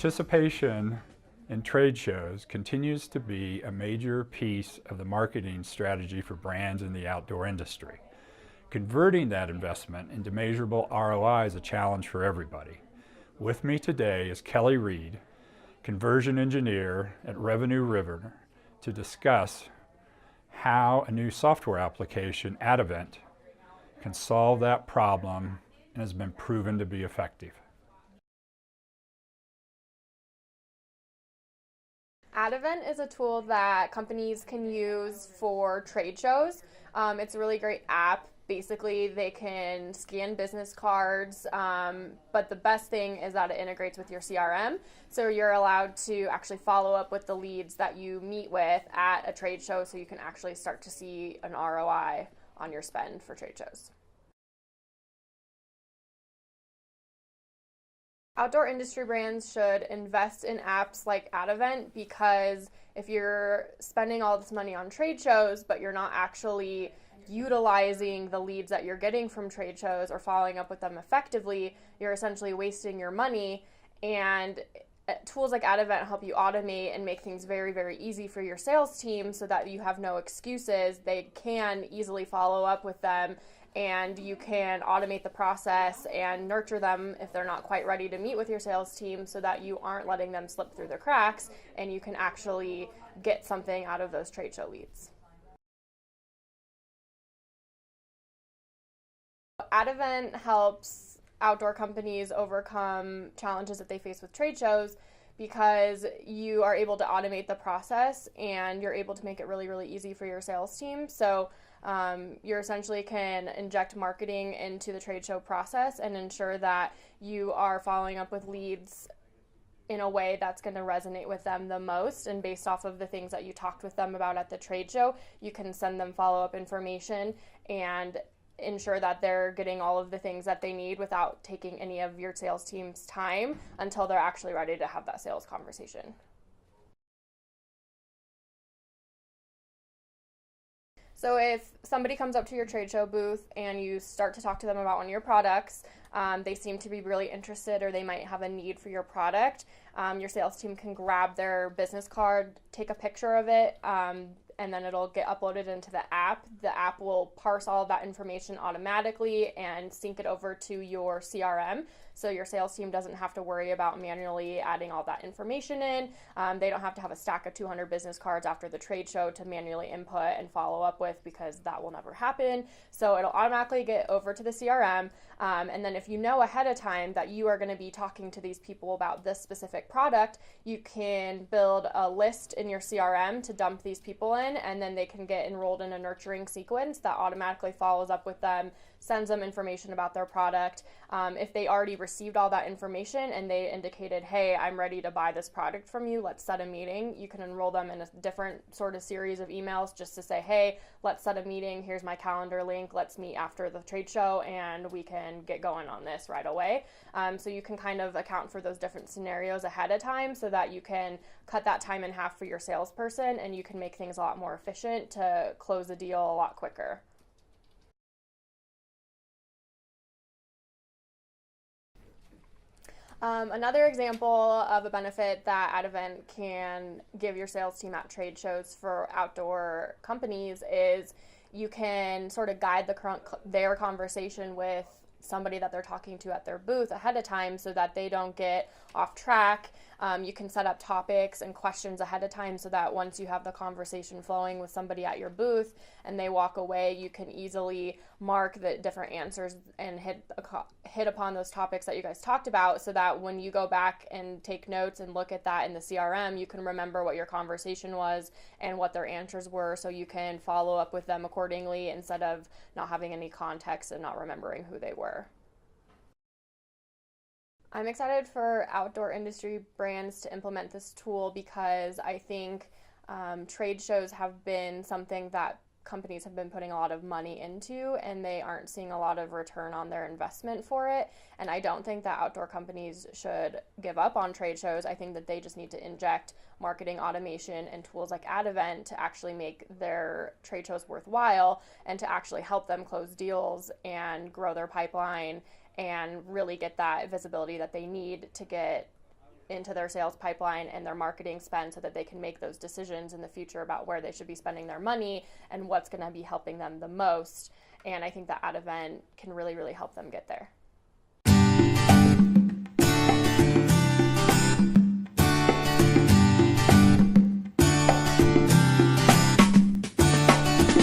Participation in trade shows continues to be a major piece of the marketing strategy for brands in the outdoor industry. Converting that investment into measurable ROI is a challenge for everybody. With me today is Kelley Wrede, conversion engineer at Revenue River, to discuss how a new software application, atEvent, can solve that problem and has been proven to be effective. atEvent is a tool that companies can use for trade shows. It's a really great app. Basically, they can scan business cards, but the best thing is that it integrates with your CRM. So you're allowed to actually follow up with the leads that you meet with at a trade show, so you can actually start to see an ROI on your spend for trade shows. Outdoor industry brands should invest in apps like atEvent, because if you're spending all this money on trade shows, but you're not actually utilizing the leads that you're getting from trade shows or following up with them effectively, you're essentially wasting your money. And tools like atEvent help you automate and make things very, very easy for your sales team so that you have no excuses. They can easily follow up with them, and you can automate the process and nurture them if they're not quite ready to meet with your sales team, so that you aren't letting them slip through the cracks and you can actually get something out of those trade show leads. atEvent helps outdoor companies overcome challenges that they face with trade shows, because you are able to automate the process and you're able to make it really, really easy for your sales team. So you essentially can inject marketing into the trade show process and ensure that you are following up with leads in a way that's going to resonate with them the most. And based off of the things that you talked with them about at the trade show, you can send them follow-up information and ensure that they're getting all of the things that they need without taking any of your sales team's time until they're actually ready to have that sales conversation. So if somebody comes up to your trade show booth and you start to talk to them about one of your products, they seem to be really interested, or they might have a need for your product, your sales team can grab their business card, take a picture of it, and then it'll get uploaded into the app. The app will parse all of that information automatically and sync it over to your CRM, so your sales team doesn't have to worry about manually adding all that information in. They don't have to have a stack of 200 business cards after the trade show to manually input and follow up with, because that will never happen. So it'll automatically get over to the CRM, and then if you know ahead of time that you are going to be talking to these people about this specific product, you can build a list in your CRM to dump these people in, and then they can get enrolled in a nurturing sequence that automatically follows up with them, sends them information about their product. If they already received all that information and they indicated, hey, I'm ready to buy this product from you, let's set a meeting, you can enroll them in a different sort of series of emails just to say, hey, let's set a meeting, here's my calendar link, let's meet after the trade show and we can get going on this right away. So you can kind of account for those different scenarios ahead of time so that you can cut that time in half for your salesperson, and you can make things a lot more efficient to close a deal a lot quicker. Another example of a benefit that atEvent can give your sales team at trade shows for outdoor companies is you can sort of guide their conversation with somebody that they're talking to at their booth ahead of time so that they don't get off track. You can set up topics and questions ahead of time so that once you have the conversation flowing with somebody at your booth and they walk away, you can easily mark the different answers and hit upon those topics that you guys talked about, so that when you go back and take notes and look at that in the CRM, you can remember what your conversation was and what their answers were, so you can follow up with them accordingly instead of not having any context and not remembering who they were. I'm excited for outdoor industry brands to implement this tool, because I think trade shows have been something that companies have been putting a lot of money into, and they aren't seeing a lot of return on their investment for it. And I don't think that outdoor companies should give up on trade shows. I think that they just need to inject marketing automation and tools like atEvent to actually make their trade shows worthwhile and to actually help them close deals and grow their pipeline and really get that visibility that they need to get into their sales pipeline and their marketing spend so that they can make those decisions in the future about where they should be spending their money and what's going to be helping them the most. And I think that atEvent can really, really help them get there.